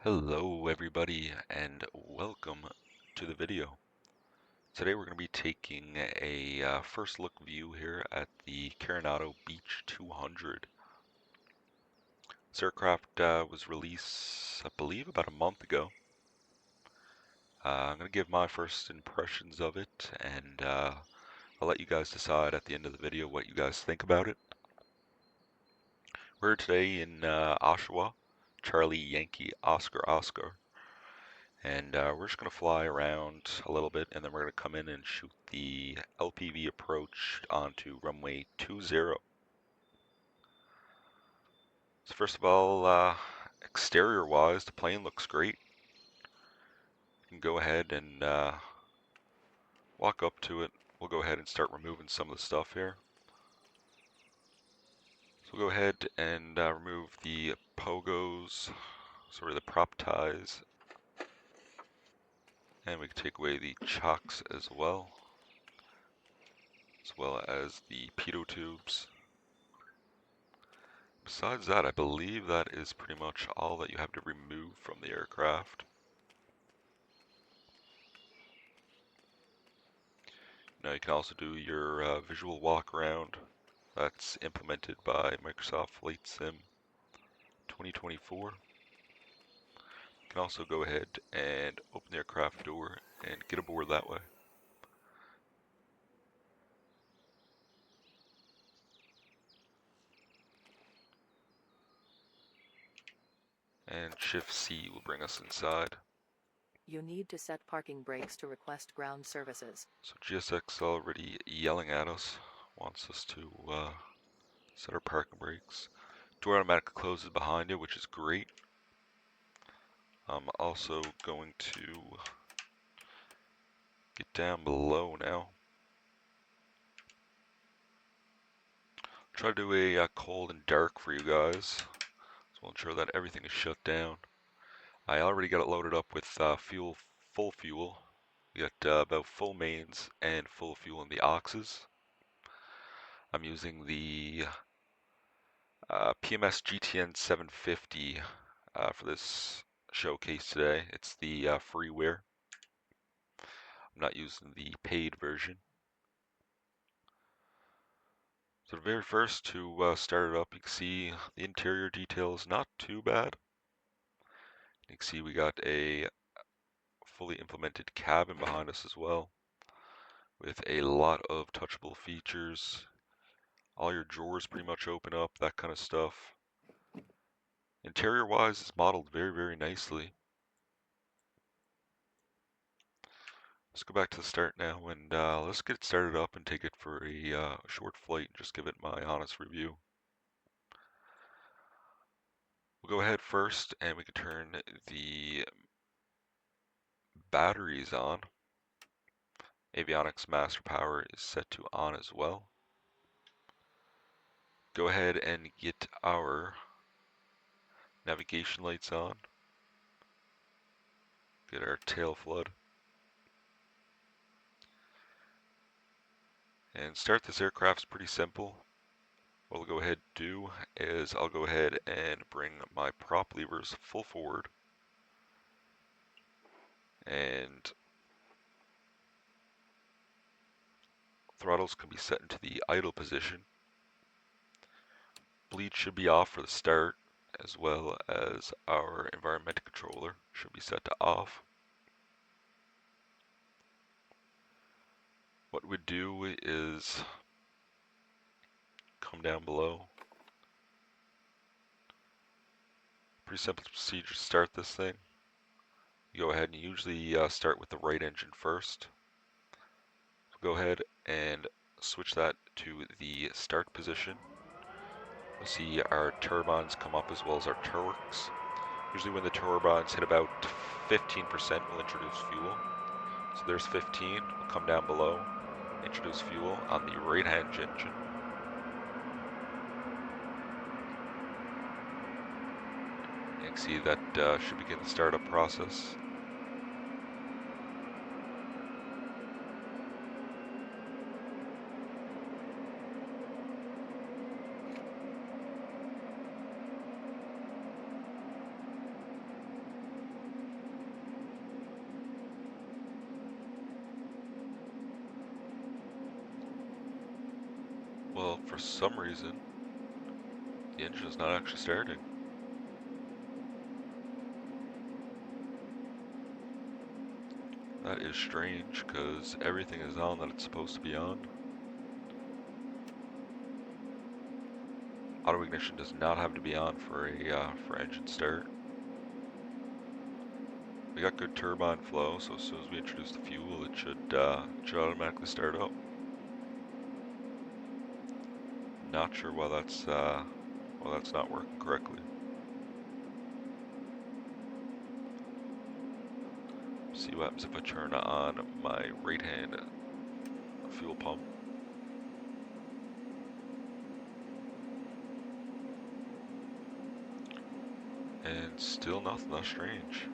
Hello everybody and welcome to the video. Today we're going to be taking a first look view here at the Carenado B200. This aircraft was released, I believe, about a month ago. I'm going to give my first impressions of it, and I'll let you guys decide at the end of the video what you guys think about it. We're today in Oshawa, Charlie Yankee Oscar Oscar. And we're just going to fly around a little bit, and then we're going to come in and shoot the LPV approach onto runway 20. So first of all, exterior-wise, the plane looks great. You can go ahead and walk up to it. We'll go ahead and start removing some of the stuff here. So we'll go ahead and remove the pogos, the prop ties, and we can take away the chocks as well as the pitot tubes. Besides that, I believe that is pretty much all that you have to remove from the aircraft. Now you can also do your visual walk around. That's implemented by Microsoft Flight Sim 2024. You can also go ahead and open the aircraft door and get aboard that way. And Shift C will bring us inside. You need to set parking brakes to request ground services. So GSX already yelling at us, wants us to set our parking brakes. Door automatically closes behind it, which is great. I'm also going to get down below now. Try to do a cold and dark for you guys, so we'll ensure that everything is shut down. I already got it loaded up with full fuel. We got about full mains and full fuel in the auxes. I'm using the PMS GTN 750 for this showcase today. It's the freeware. I'm not using the paid version. So the very first to start it up, you can see the interior details not too bad. You can see we got a fully implemented cabin behind us as well, with a lot of touchable features. All your drawers pretty much open up, that kind of stuff. Interior wise, it's modeled very, very nicely. Let's go back to the start now and let's get it started up and take it for a short flight and just give it my honest review. We'll go ahead first and we can turn the batteries on. Avionics master power is set to on as well. Go ahead and get our navigation lights on. Get our tail flood. And start this aircraft's pretty simple. What I'll go ahead and do is I'll go ahead and bring my prop levers full forward. And throttles can be set into the idle position. Bleed should be off for the start, as well as our environmental controller should be set to off. What we'd do is come down below. Pretty simple procedure to start this thing. You go ahead and usually start with the right engine first. Go ahead and switch that to the start position. You'll see our turbines come up as well as our turrets. Usually when the turbines hit about 15%, we'll introduce fuel. So there's 15, we'll come down below, introduce fuel on the right-hand engine. You can see that should begin the startup process. for some reason, the engine is not actually starting. That is strange, because everything is on that it's supposed to be on. Auto ignition does not have to be on for a for engine start. We got good turbine flow, so as soon as we introduce the fuel, it should automatically start up. Not sure why that's not working correctly. See what happens if I turn on my right-hand fuel pump. And still nothing. That's strange.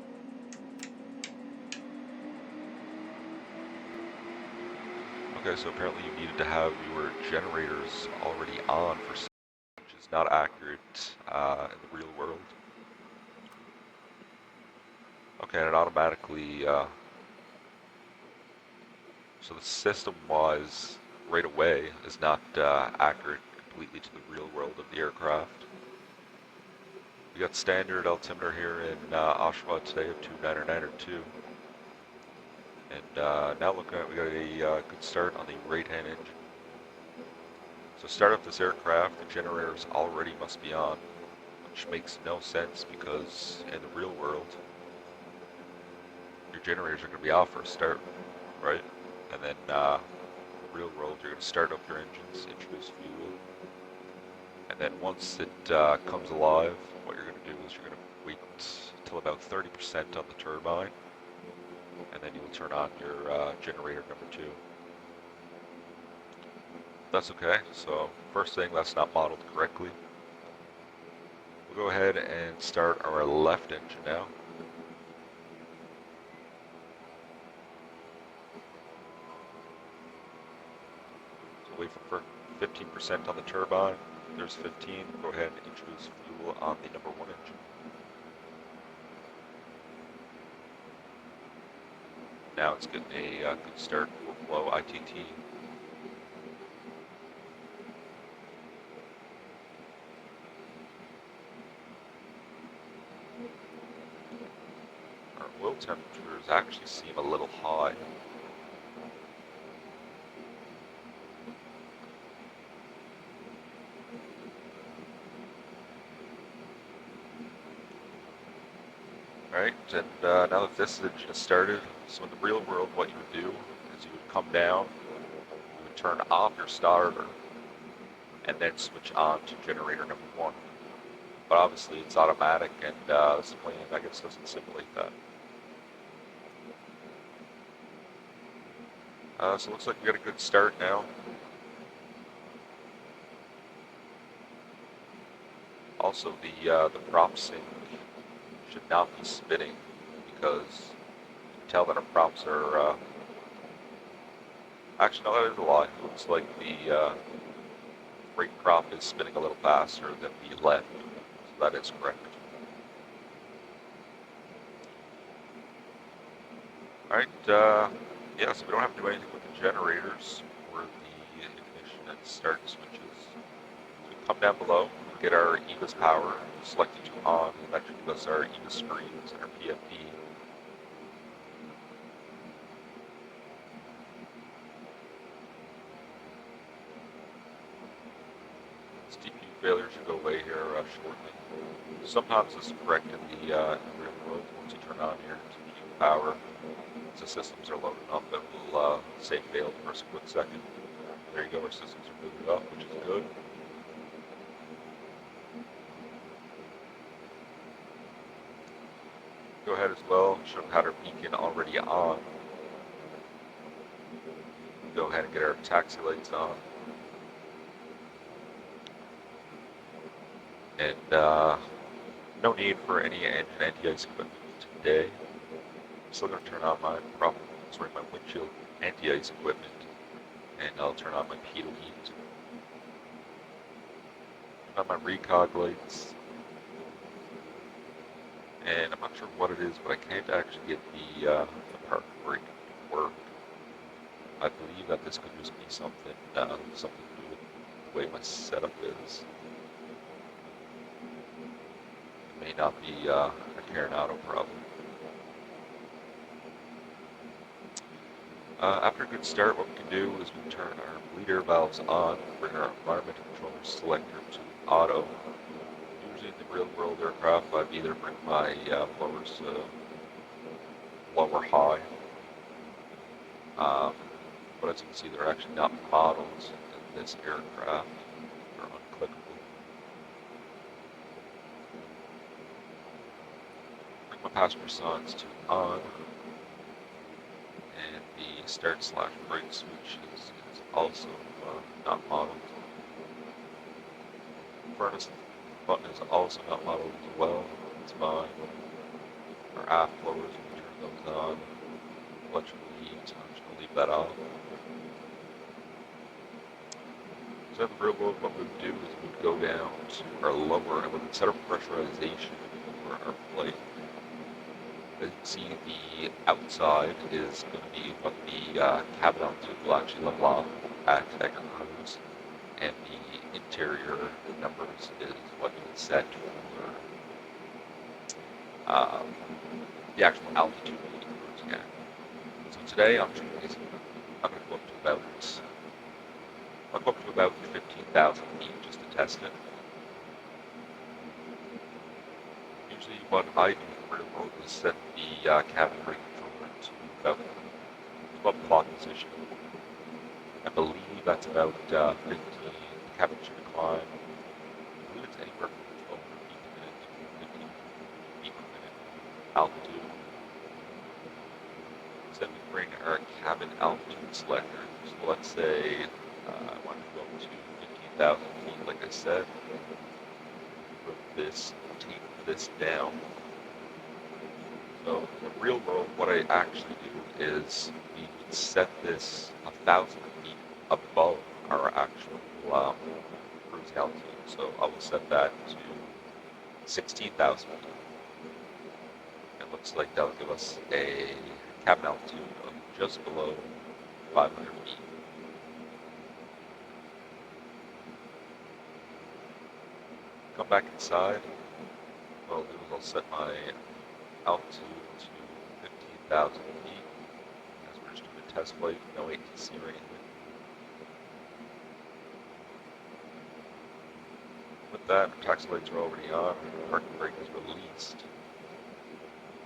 Okay, so apparently you needed to have your generators already on for some, which is not accurate in the real world. Okay, and it automatically, so the system was right away is not accurate completely to the real world of the aircraft. We got standard altimeter here in Oshawa today of 29902. And now looking at it, we got a good start on the right-hand engine. So start up this aircraft, the generators already must be on, which makes no sense because in the real world, your generators are going to be off for a start, right? And then in the real world, you're going to start up your engines, introduce fuel, and then once it comes alive, what you're going to do is you're going to wait till about 30% on the turbine, and then you'll turn on your generator number 2. That's okay. So first thing, that's not modeled correctly. We'll go ahead and start our left engine now. So wait for 15% on the turbine. There's 15. Go ahead and introduce fuel on the number 1 engine. Now it's getting a good start. We'll flow ITT. Our oil temperatures actually seem a little high. Right, and now that this engine has started, so in the real world what you would do is you would come down, you would turn off your starter, and then switch on to generator number 1. But obviously it's automatic, and this plane, I guess, doesn't simulate that. So it looks like we got a good start now. Also, the prop sync should not be spinning because you can tell that our props are. Actually, no, that is a lie. It looks like the right prop is spinning a little faster than the left, so that is correct. Alright, yeah, so we don't have to do anything with the generators or the ignition and start switches. So we come down below, get our EVA's power, select it to on, and that should give us our EVA screens and our PFD. CPU failure should go away here shortly. Sometimes this is correct in the real world. Once you turn on your CPU power, the systems are loaded up, it will say failed for a quick second. There you go, our systems are booted up, which is good. Go ahead as well, should have had our beacon already on. Go ahead and get our taxi lights on. And no need for any engine anti-ice equipment today. I'm still going to turn on my windshield anti-ice equipment, and I'll turn on my pitot heat. Turn on my recog lights. And I'm not sure what it is, but I can't actually get the park brake to work. I believe that this could just be something to do with the way my setup is. It may not be a Carenado problem. After a good start, what we can do is we can turn our bleeder valves on, bring our environmental controller selector to auto. Usually in the real world aircraft, I've either bring my blowers low or high. But as you can see, they're actually not modeled in this aircraft. They're unclickable. Bring my passenger signs to on, and the start/brake switch is also not modeled. Furnace button is also not modeled as well. It's fine. Our aft blowers, we turn those on. Electrical heat, I'm just going to leave that off. So in the real world, what we would do is we would go down to our lower, and we would set up pressurization for our flight. As you can see, the outside is going to be what the cabin altitude will actually level off at your cruise, and the interior numbers is what you would set for the actual altitude you'll be cruising at. So today I'm going to go up to about 15,000 feet just to test it. Usually what I do in the real world is set the cabin brake controller to about clock position. I believe that's about 15. The cabin should climb. I believe it's anywhere from 12 feet per minute to 15 feet per minute altitude. So then we bring our cabin altitude selector. So let's say I want to go up to 15,000 feet, like I said. Put this, take this down. So in the real world, what I actually do is we would set this 1,000 feet above our actual cruising altitude. So I will set that to 16,000 feet. It looks like that'll give us a cabin altitude of just below 500 feet. Come back inside. What I'll do is I'll set my altitude to 15,000 feet, as we're just doing a test flight, no ATC or anything. With that, our taxi lights are already on, parking brake is released.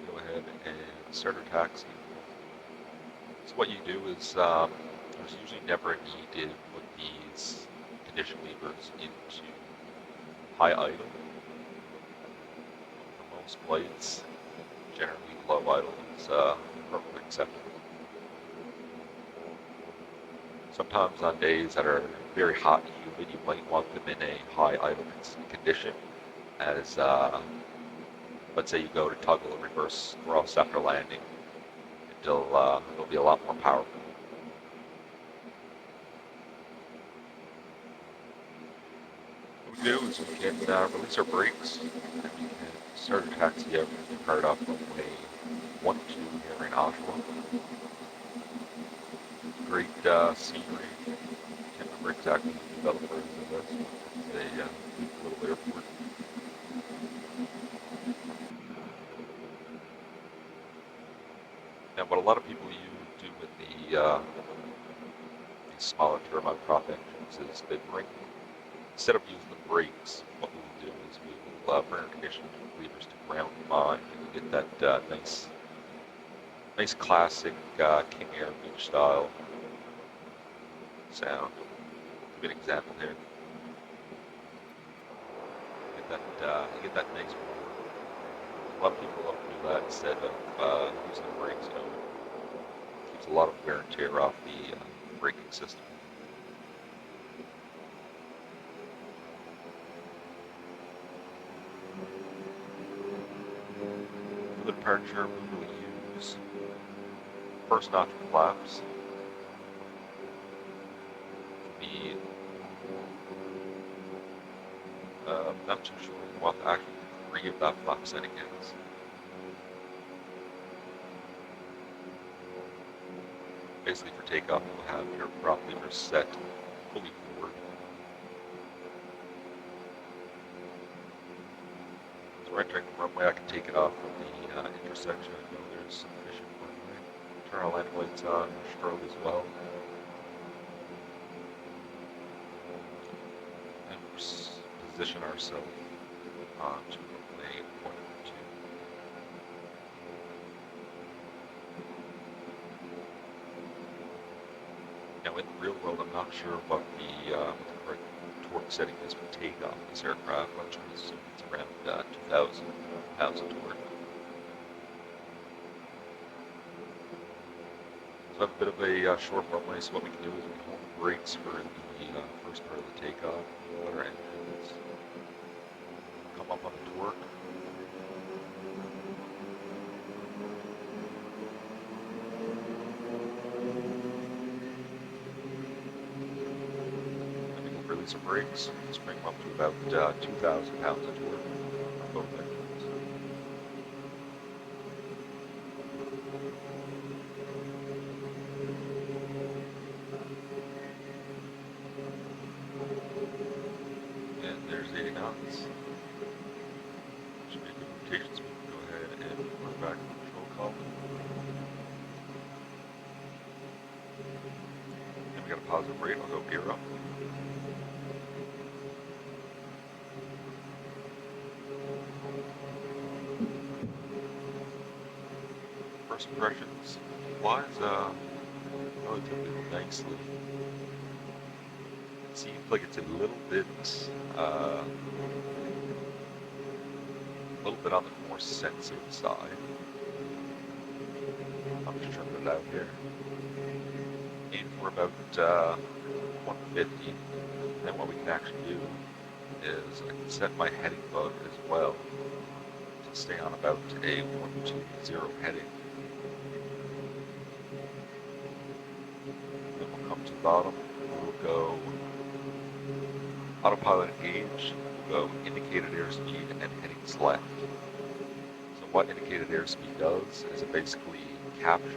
Go ahead and start our taxi. So what you do is, there's usually never a need to put these condition levers into high idle. For most flights, generally low idle is perfectly acceptable. Sometimes on days that are very hot and humid, you might want them in a high idle condition, as let's say you go to toggle or reverse thrust after landing, it'll be a lot more powerful. What we do is we can release our brakes, and we can start our taxi out and depart off runway 12 here in Oshawa. Great scenery. Can't remember exactly who the developer is of this, but it's a little airport. And what a lot of people do with these smaller turbine prop engines is they bring, instead of using the brakes, what we will do is we will bring our condition levers to ground line, and you get that nice classic King Air beach style sound. Give me an example here. You get that nice roar. A lot of people love to do that instead of using the brakes. It keeps a lot of wear and tear off the braking system. For the departure, we will use first notch flaps. I'm not too sure what actually the degree of that flap setting is. Basically, for takeoff, you'll have your prop levers set fully forward. As we're entering the runway, I can take it off from the intersection. I know there's sufficient runway. Turn our landing lights on, strobe as well. And position ourselves onto runway 1-2. Now in the real world, I'm not sure what the correct torque setting is for takeoff of this aircraft. I'm trying to assume it's around 2,000 pounds of torque. So I have a bit of a short runway, so what we can do is we hold the brakes for the first part of the takeoff, let our engines come up on the torque. Then we can release our brakes, let's bring them up to about 2,000 pounds of torque on both engines. And there's 80 knots. Should be a good rotation, so we can go ahead and work back to the control column. And we got a positive rate, I'll go gear up. First impressions, flies relatively nicely. It seems like it's a little bit on the more sensitive side. I'm just trying it out here. Aim for about 150. Then what we can actually do is I can set my heading bug as well to stay on about a 120 heading. Then we'll come to the bottom. We'll go autopilot engaged. We'll go indicated airspeed and heading select. So what indicated airspeed does is it basically captures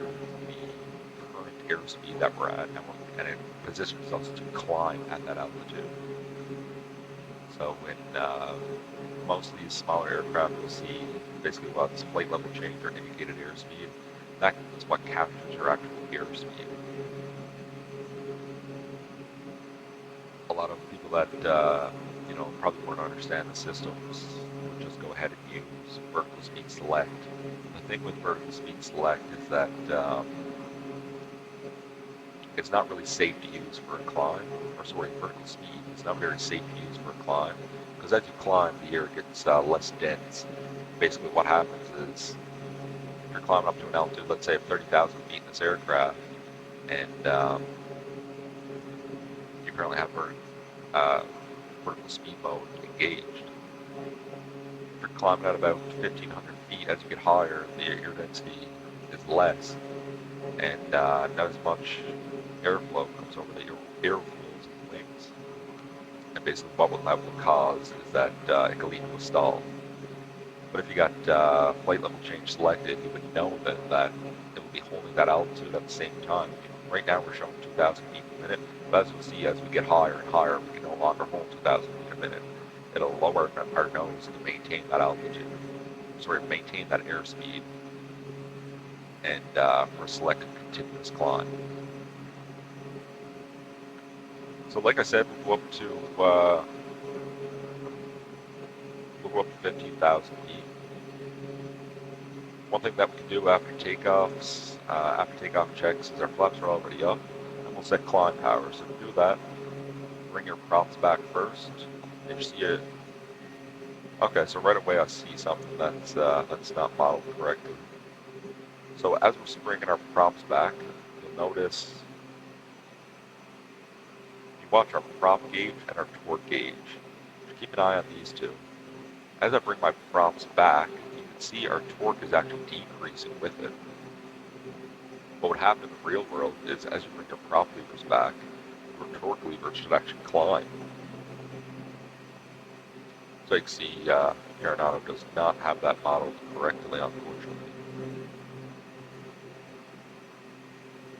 the current airspeed that we're at, and it positions us to climb at that altitude. So in most of these smaller aircraft, you'll see basically what's flight level change or indicated airspeed. That is what captures your actual airspeed. A lot of people that probably won't understand the systems would just go ahead and use vertical speed select. The thing with vertical speed select is that it's not really safe to use for a climb, vertical speed is not very safe to use for a climb, because as you climb, the air gets less dense. Basically what happens is, if you're climbing up to an altitude, let's say of 30,000 feet in this aircraft, and you currently have vertical speed mode engaged. If you're climbing at about 1,500 feet, as you get higher, the air density is less, and not as much airflow comes over the air flows in the wings. And basically what that will cause is that it can lead to a stall. But if you got flight level change selected, you would know that it will be holding that altitude at the same time. Right now we're showing 2,000 feet per minute, but as you'll see, as we get higher and higher, we can no longer hold 2,000 feet a minute. It'll lower our nose to maintain that altitude. Maintain that airspeed, and for a selected continuous climb. So like I said, we'll go up to 15,000 feet. One thing that we can do after takeoff checks is our flaps are already up, and we'll set climb power. So to do that, bring your props back first, and you see it. Okay, so right away I see something that's not modeled correctly. So as we're bringing our props back, you'll notice, you watch our prop gauge and our torque gauge. Keep an eye on these two. As I bring my props back, you can see our torque is actually decreasing with it. What would happen in the real world is, as you bring your prop levers back, your torque levers should actually climb. So you can see Carenado does not have that modeled correctly, unfortunately.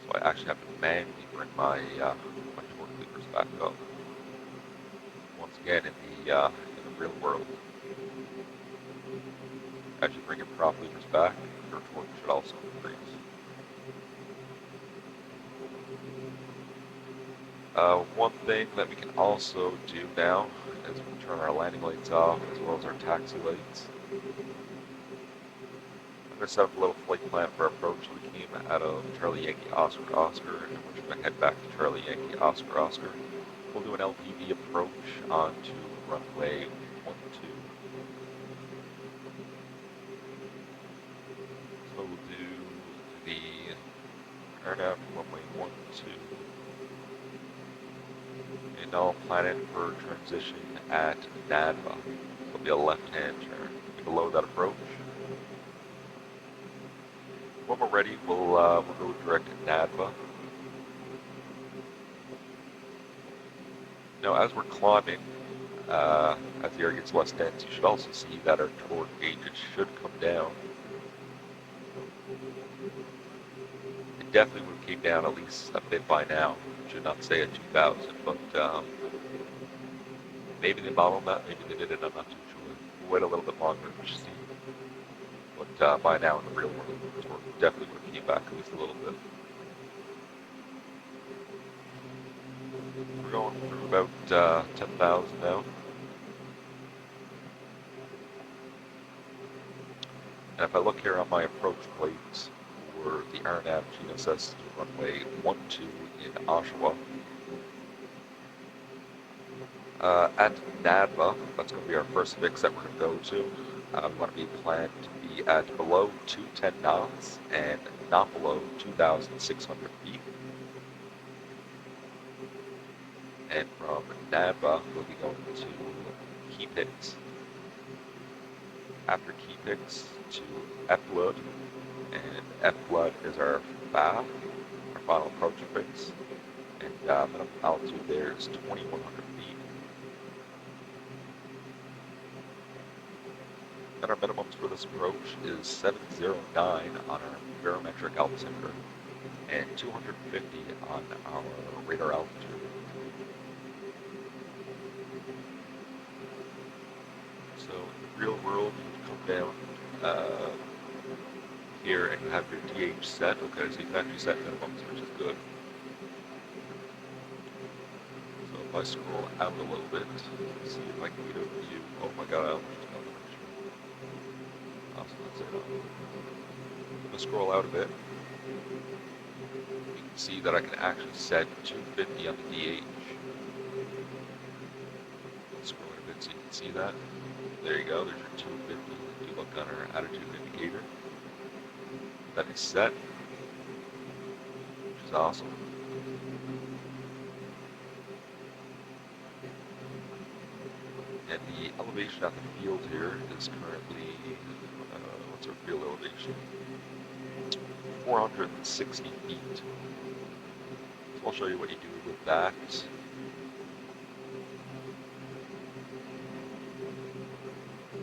So I actually have to manually bring my torque levers back up. Once again, in the real world. As you bring your prop levers back, your torque should also increase. One thing that we can also do now is we can turn our landing lights off as well as our taxi lights. I'm going to set up a little flight plan for our approach. We came out of Charlie Yankee Oscar Oscar, and we're just going to head back to Charlie Yankee Oscar Oscar. We'll do an LPV approach onto runway 12. So we'll do the Carenado runway 12. And I'll plan it for transition at NADVA. It'll be a left-hand turn. Below that approach. When we're ready, we'll go direct to NADVA. Now, as we're climbing, as the air gets less dense, you should also see that our torque gauges should come down. It definitely would have came down at least a bit by now. Should not say at 2,000, but maybe they modeled that, maybe they did it, I'm not too sure. We'll wait a little bit longer to see. But by now, in the real world, the torque definitely would have came back at least a little bit. We're going through about 10,000 now. And if I look here on my approach plates for the RNAV GNSS runway 12 in Oshawa, at NADVA, that's going to be our first fix that we're going to go to. We want to be planned to be at below 210 knots and not below 2,600 feet. And from NADVA, we'll be going to key picks. After key picks to F-Blood, and F-Blood is our FAF, our final approach fix. And minimum altitude there is 2,100 feet. And our minimums for this approach is 709 on our barometric altimeter and 250 on our radar altitude. So in the real world, you come down here and you have your DH set. Okay, so you can actually set minimums, which is good. So if I scroll out a little bit, see if I can get a view. Oh my god, I almost just got the picture. Awesome, that's it. I'm going to scroll out a bit. You can see that I can actually set 250 on the DH. Scroll a bit so you can see that. There you go, there's your 250. If you look on our attitude indicator, that is set, which is awesome. And the elevation at the field here is currently, what's our field elevation? 460 feet. So I'll show you what you do with that.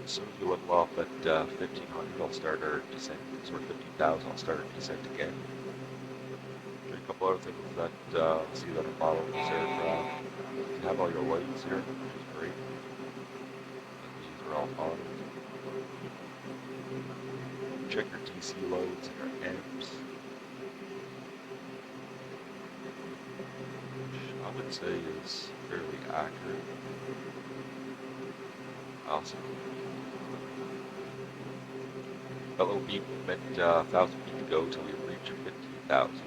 As soon as we level off at 1,500, I'll start our descent, sort of 15,000, I'll start our descent again. A couple other things that see that are modeled this aircraft. You have all your lights here, which is great. These are all on. Check your DC loads and your amps, which I would say is fairly accurate. Awesome. That little beep meant 1,000 feet to go till we reach 15,000.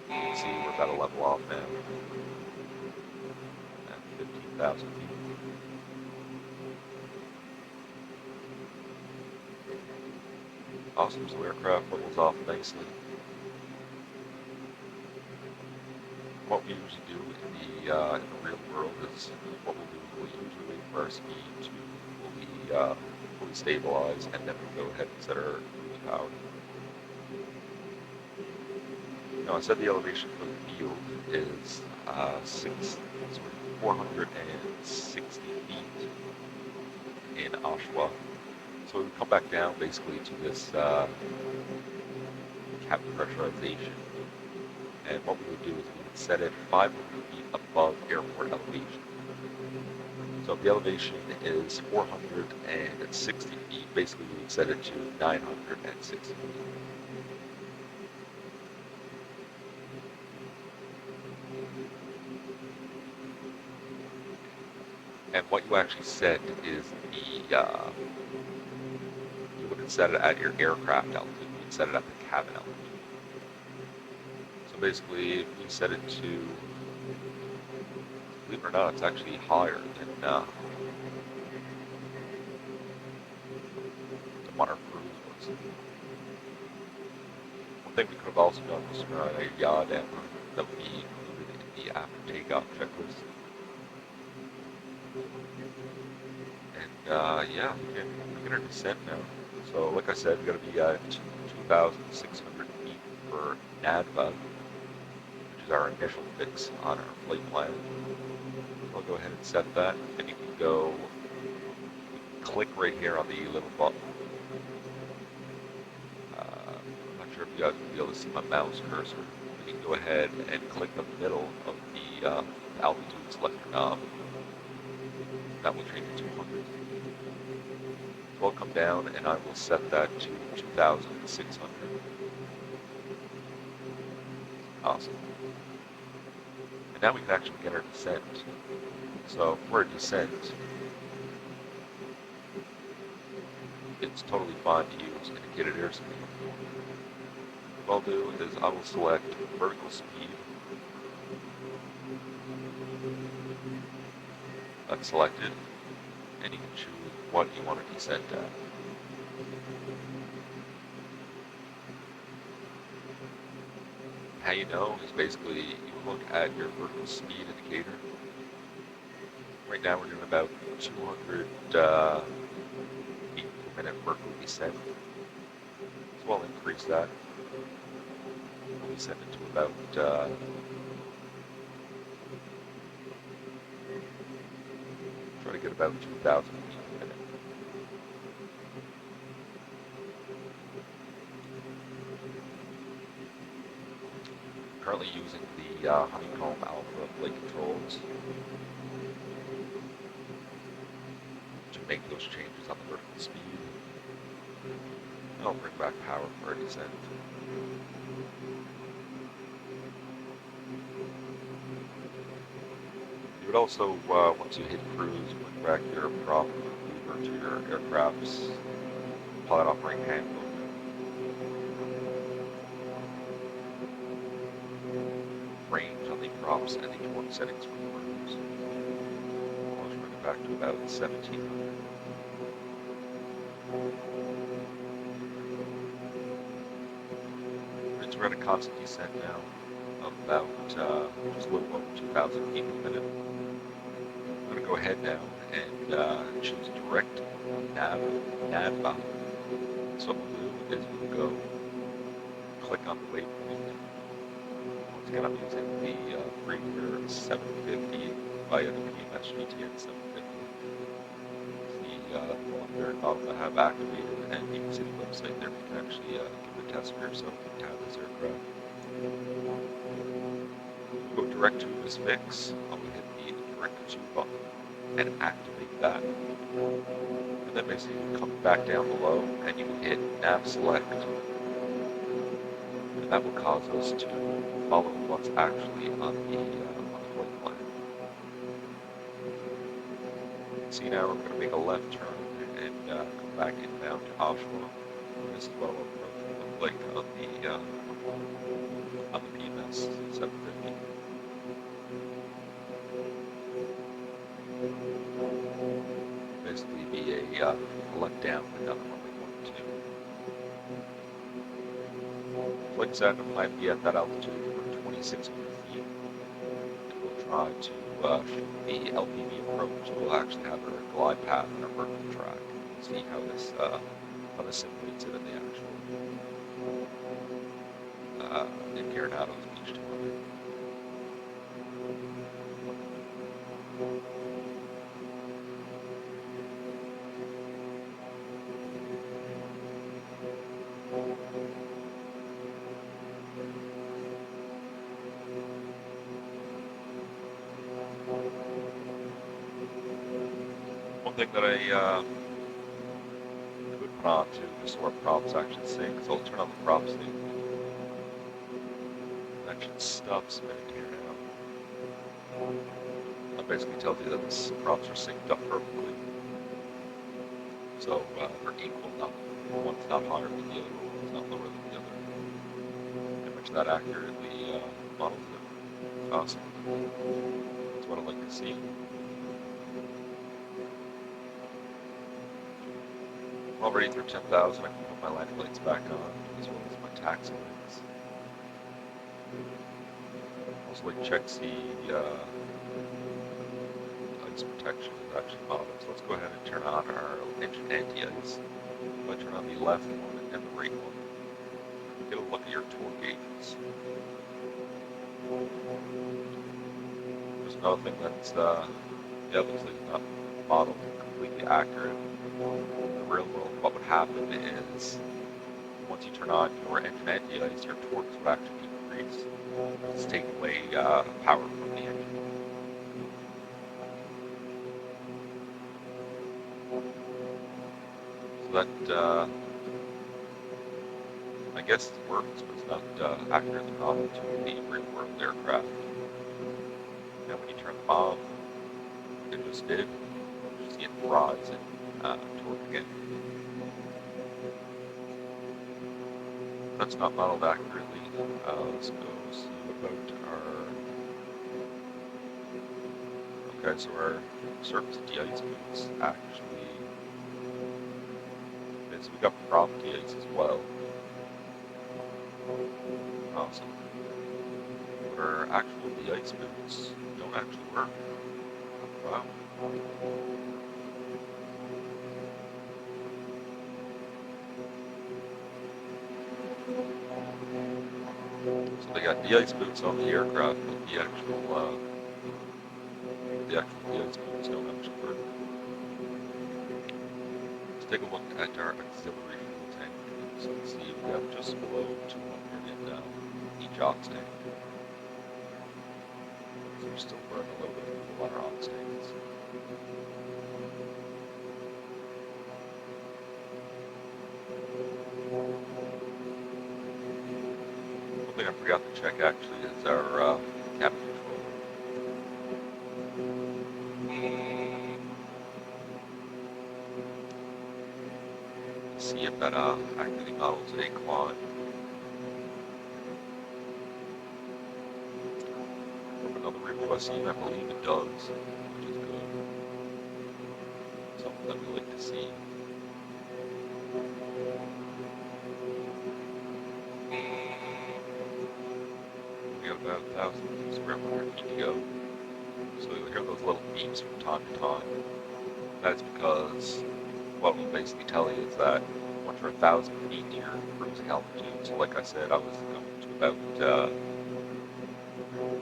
You can see we're about to level off now at 15,000 feet. Awesome, so aircraft levels off nicely. What we usually do in the real world is what we'll do is we'll usually wait for our speed to fully stabilize, and then we'll go ahead and set our cruise power. Now I said the elevation for the field is 460 feet in Oshawa. So we come back down basically to this cabin pressurization. And what we would do is we would set it 500 feet above airport elevation. So So if the elevation is 460 feet, basically we would set it to 960 feet. And what you actually set is you wouldn't set it at your aircraft altitude, you would set it at the cabin altitude. So basically, if we set it to, believe it or not, it's actually higher than what our cruise was. One thing we could have also done was run a yaw down that would be included in the after takeoff checklist. And yeah, we can begin our descent now. So like I said, we got to be at 2,600 feet for NADVA, which is our initial fix on our flight plan. So I'll go ahead and set that, and you can go click right here on the little button. I'm not sure if you guys will be able to see my mouse cursor. You can go ahead and click the middle of the altitude selector knob. That will change it to 200. So I'll come down and I will set that to 2,600. Awesome. And now we can actually get our descent. So for a descent, it's totally fine to use indicated airspeed. What I'll do is I will select vertical speed. That's selected, and you can choose what you want to descend at. How you know is basically you look at your vertical speed indicator. Right now we're doing about 200 feet per minute vertical descent. So I'll increase that. We'll descend it to about try to get about 2,000 feet per minute. Currently using the Honeycomb Alpha flight controls to make those changes on the vertical speed. I'll bring back power for our descent. You would also, once you hit cruise, bring back your prop lever to your aircraft's pilot operating handbook. Range on the props and the torque settings for cruise. I'll just bring it back to about 1700. We're at a constant descent now of about just a little over 2,000 feet per minute. I'm going to go ahead now and choose direct NAVBA. So what we'll do is we'll go click on the waypoint. Once again, I'm using the Freeware 750 via the PMS GTN 750. It's the one model I have activated, and you can see the website there. You can actually give it a test for yourself and tab this aircraft. Go direct to this fix. I will hit the direct to button and activate that. And then basically you come back down below and you hit nav select. And that will cause us to follow what's actually on the flight plan. See, now we're going to make a left turn and come back inbound to Oshawa. This is what will look like on the PMS 750. Basically be a left down and down the runway 12. Flight set, I'm planning to be at that altitude for 2,600 feet. And we'll try to shoot the LPV approach. We'll actually have a glide path and a vertical track. We'll see how this simulates it in the actual in Carenado's Beech 200. one thing that I could put on too, just so our props actually sync. So I'll turn on the prop sync. That should stop spinning here now. That basically tells you that the props are synced up perfectly. So they're equal, one's not higher than the other, one's not lower than the other. Pretty much that accurately models it. Awesome. That's what I like to see. I'm already through 10,000. I can put my landing lights back on, as well as my taxi lights. Also, like check the ice protection is actually modeled. So let's go ahead and turn on our engine anti-ice. If I turn on the left one and the right one, get a look at your torque gauges. There's another thing that's looks like it's not modeled completely accurate. In the real world, what would happen is once you turn on your engine anti-ice, your torques would actually decrease. It's taking away power from the engine. So that I guess it works, but it's not accurately modeled to the real world aircraft. Now when you turn them off, like I just did, you see it rise and torque again. That's not modeled accurately. Let's go see about our... Okay, so our surface de-ice boots actually... Okay, so we got prop de-ice as well. Awesome. But our actual de-ice boots don't actually work. Wow. So they got de-ice boots on the aircraft, but the actual de-ice boots don't actually work. Let's take a look at our auxiliary fuel tank. So let's see if we have just below 200 in each ox tank. So we're still burning a little bit of fuel on our ox tanks. One thing I forgot to check actually is our cabin control. See if that accurately models a climb. From another review I've seen, I believe it does, which is good. Something that we like to see. We have about 1,000 square feet to go. So you'll hear those little beeps from time to time. That's because what will basically tell you is that once you're 1,000 feet to your cruising altitude, so like I said, I was going to about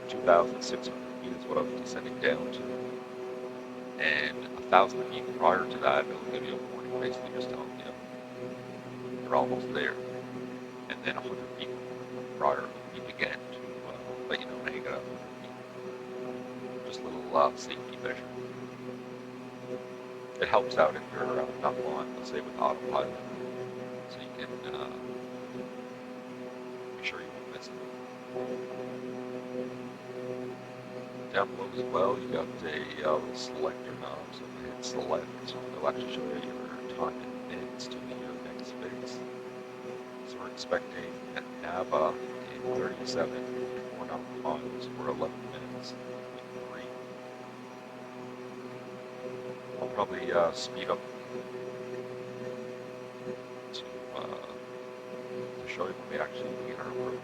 2,600 feet is what I was descending down to. And 1,000 feet prior to that, it'll give you a warning, basically just telling you you're almost there. And then 100 feet prior, it'll beep again to let you know when you get up 100 feet. Just a little safety measure. It helps out if you're not flying, let's say with autopilot, so you can make sure you won't miss it. Down below as well, you got a little selector knob, so if you hit select, it'll actually show you your time in minutes to your next phase. So we're expecting NAVA in 37.4 nautical miles for 11 minutes. I'll probably speed up to show you when we actually begin our approach.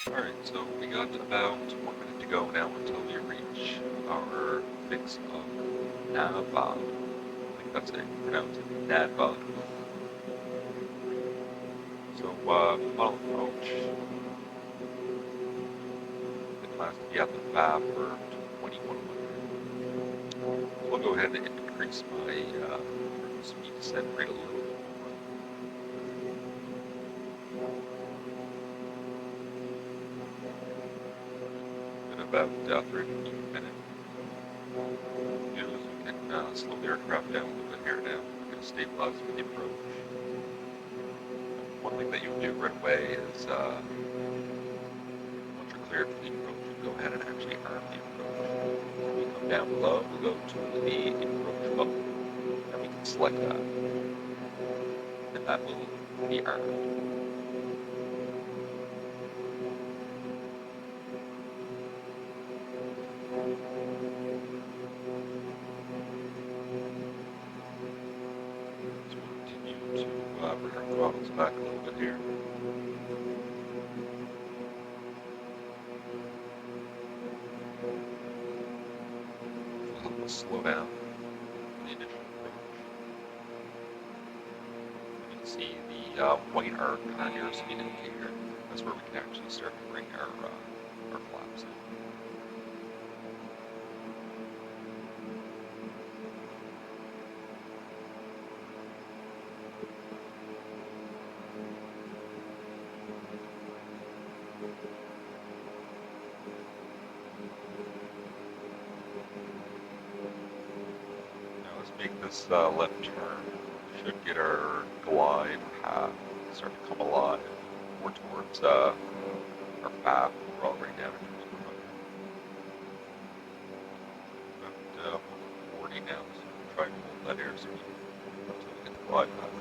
Alright, so we got about 1 minute to go now until we reach our fix of NAVA. I think that's how you pronounce it, NAVA. So, model approach. The class to be at the FAB for 2100. We'll go ahead and increase my speed descent rate a little bit more. about 300 feet per minute. Usually we can slow the aircraft down a little bit here now. We're going to stabilize for the approach. One thing that you do right away is once you're cleared for the approach, you go ahead and actually arm the approach. So we come down below, we'll go to the approach button, and we can select that. And that will be armed. So we'll continue to bring our throttles back a little bit here. Which will help us slow down the initial approach. You can see the white arc on the airspeed indicator. That's where we can actually start to bring our flaps in. Now let's make this left turn. We should get our glide path start to come alive more towards our path. We're already down into the front. About 140 now, so we'll try and hold that airspeed until we get the glide path.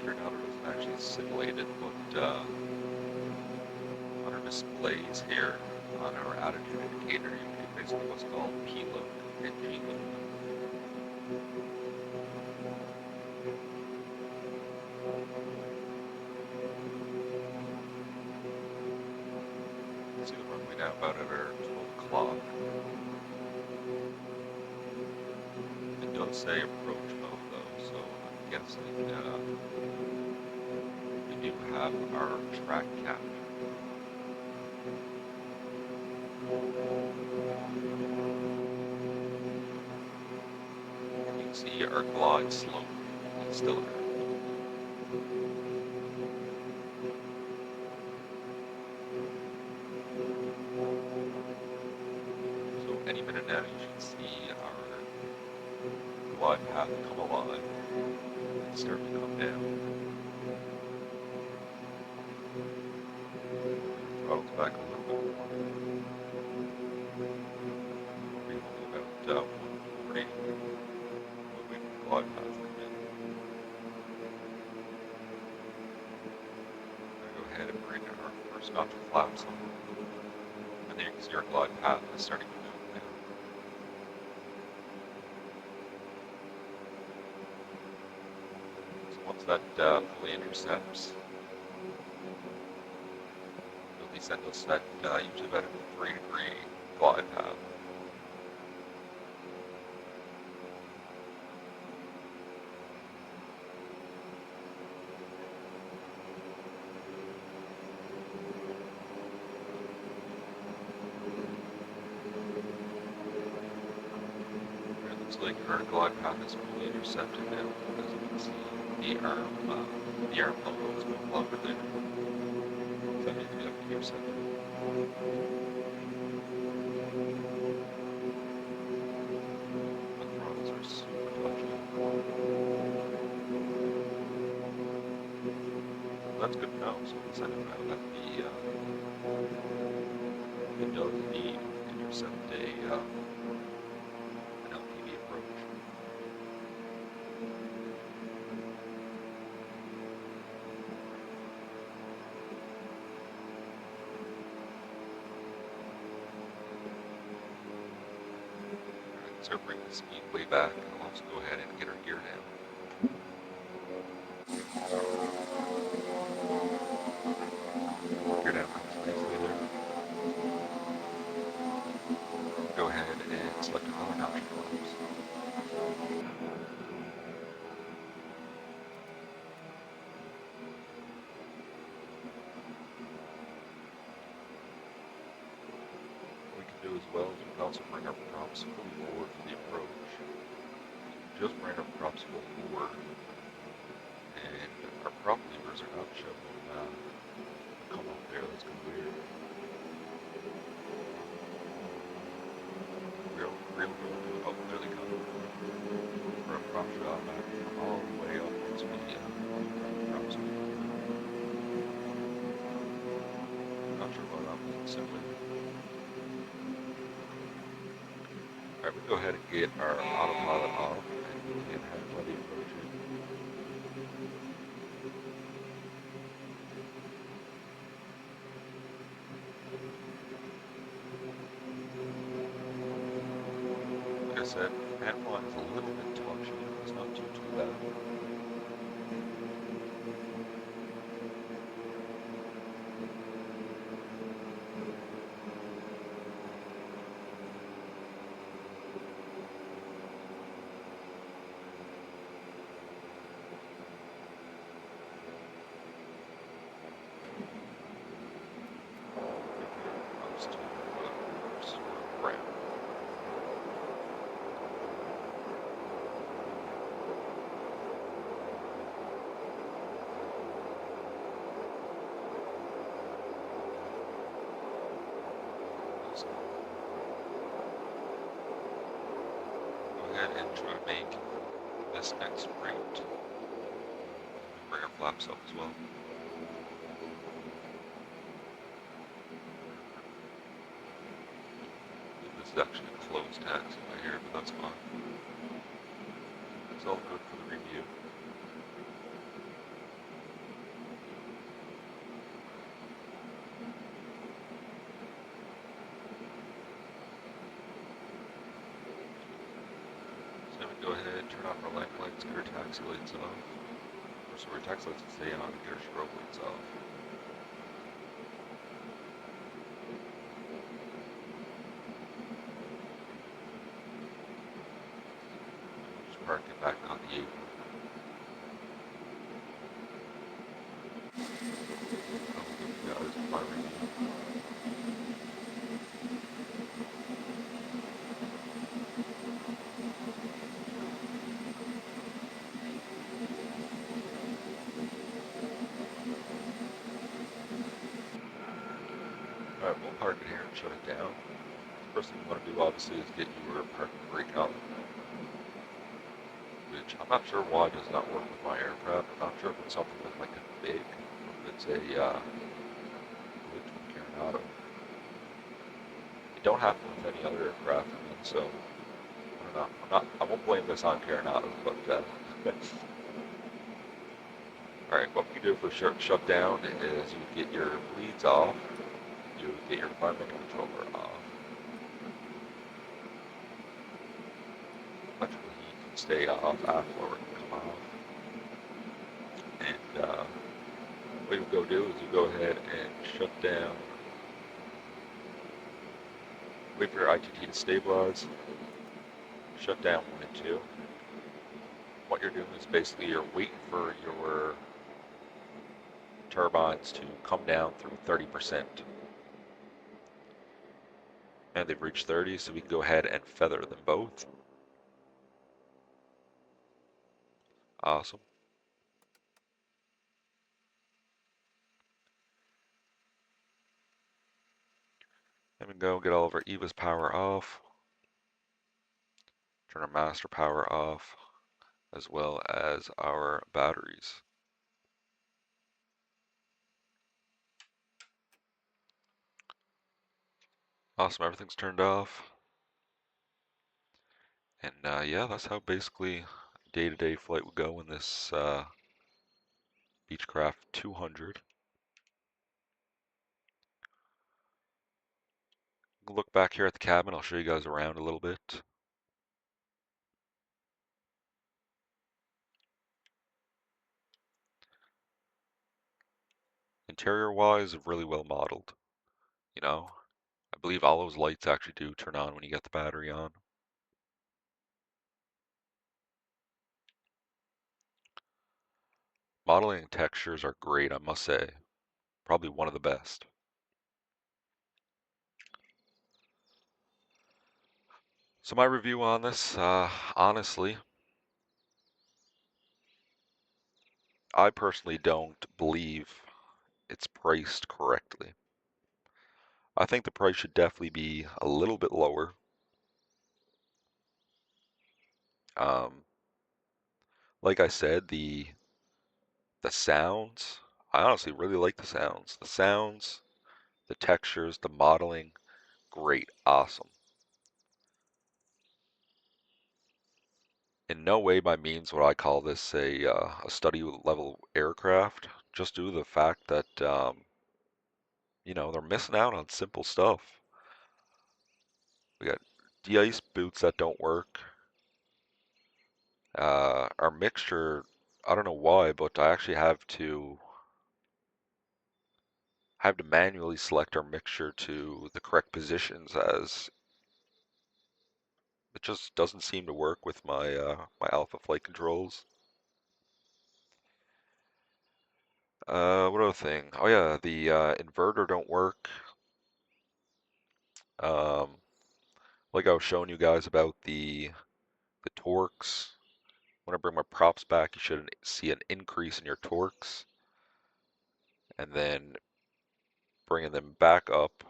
Carenado doesn't actually simulate it, but on our displays here, on our attitude indicator, you can do basically what's called P-load and G-load. You can see the runway now about at our 12 o'clock. It does say approach mode though, so I'm guessing we do have our track capture. You can see our glide slope is still there. So any minute now you should see our glide path come alive and start to come down. Throttles back a little bit more. Maybe about 140 when we glide path come in. I'm going to go ahead and bring our first notch of flaps on. And then you can see our glide path is starting to move now. So once that fully intercepts, it'll descend us at usually about a 3-degree glide path. It looks like our glide path is fully intercepted now, as you can see the arm logo is no longer there. So that means we have to intercept it. The throttles are super touchy. That's good to know, so we'll send it out that it does indeed intercept an LPV approach. Start bringing the speed way back, and I'll also go ahead and get our gear down. Gear down nicely there. Go ahead and select another notch. do as well is we can also bring our props fully forward for the approach. Just bring our props full forward, and our prop levers are not showing come up there. That's kind of weird. Real good. Oh, there they come. For a prop should automatically come all the way up once we bring the props forward. Not sure what that means simply. Alright, we can go ahead and get our autopilot off, and we can head for the approach in. Like I said, fan flying is a little bit touchy. It's not too bad. Close to ground. Go ahead and try to make this next right. Bring our flaps up as well. This is actually a closed taxi right here, but that's fine. It's all good for the review. So now we go ahead and turn off our landing lights, get our taxi lights off. Or sorry, taxi lights will stay on and get our strobe lights off. Just park it back on the apron. I'll give you guys my review. Alright, we'll park it here and shut it down. First thing you want to do, obviously, is get your parking brake out. Which I'm not sure why does not work with my aircraft. I'm not sure if it's something with like a big, or if it's a glitch with Carenado. It don't happen with any other aircraft, I mean, so I don't know. I won't blame this on Carenado, but all right. What we can do for shut down is you get your bleeds off, you get your environmental controller off. Electrical heat can stay off, afterward can come off. And what you go do is you go ahead and shut down, wait for your ITT to stabilize, shut down 1 and 2. What you're doing is basically you're waiting for your turbines to come down through 30%. And they've reached 30, so we can go ahead and feather them both. Awesome. Then we go get all of our EVA's power off. Turn our master power off, as well as our batteries. Awesome, everything's turned off. And yeah, that's how basically day-to-day flight would go in this Beechcraft 200. Look back here at the cabin, I'll show you guys around a little bit. Interior-wise, really well modeled. You know, I believe all those lights actually do turn on when you get the battery on. Modeling textures are great, I must say. Probably one of the best. So my review on this, honestly, I personally don't believe it's priced correctly. I think the price should definitely be a little bit lower. Um, like I said, the sounds, I honestly really like the sounds. The sounds, the textures, the modeling, great, awesome. In no way by means would I call this a study level aircraft, just due to the fact that they're missing out on simple stuff. We got de-ice boots that don't work. Our mixture, I don't know why, but I actually have to manually select our mixture to the correct positions, as it just doesn't seem to work with my alpha flight controls. What other thing? Oh yeah, the inverter don't work. Um, like I was showing you guys about the torques. When I bring my props back, you should see an increase in your torques, and then bringing them back up,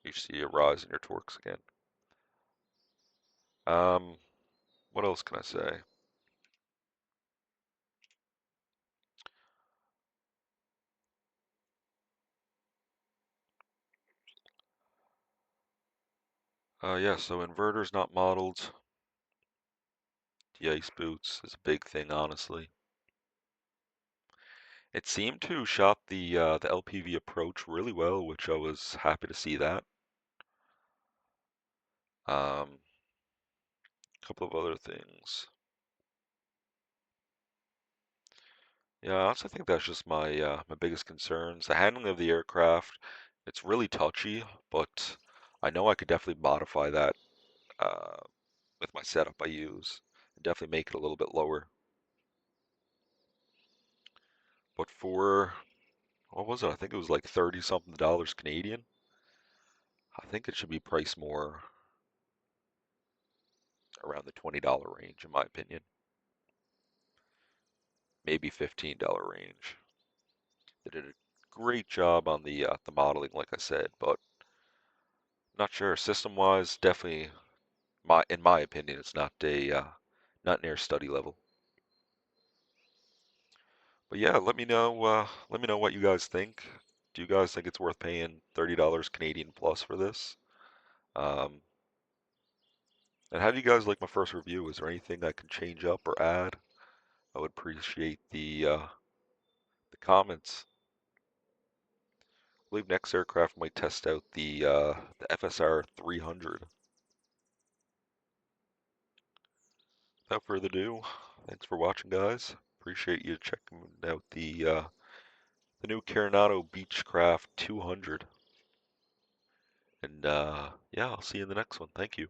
you see a rise in your torques again. Um, what else can I say? Yeah, so inverter's not modeled. The ice boots is a big thing, honestly. It seemed to shot the LPV approach really well, which I was happy to see that. A couple of other things. Yeah, I also think that's just my biggest concerns. The handling of the aircraft, it's really touchy, but I know I could definitely modify that uh, with my setup I use, and definitely make it a little bit lower. But for what was it? I think it was like 30 something dollars Canadian. I think it should be priced more around the $20 range, in my opinion. Maybe $15 range. They did a great job on the modeling, like I said, but not sure. System-wise, definitely, in my opinion, it's not near study level. But yeah, let me know. Let me know what you guys think. Do you guys think it's worth paying $30 Canadian plus for this? Um, and how do you guys like my first review? Is there anything I can change up or add? I would appreciate the comments. I believe next aircraft might test out the FSR 300. Without further ado, thanks for watching, guys. Appreciate you checking out the new Carenado Beechcraft 200. And yeah, I'll see you in the next one. Thank you.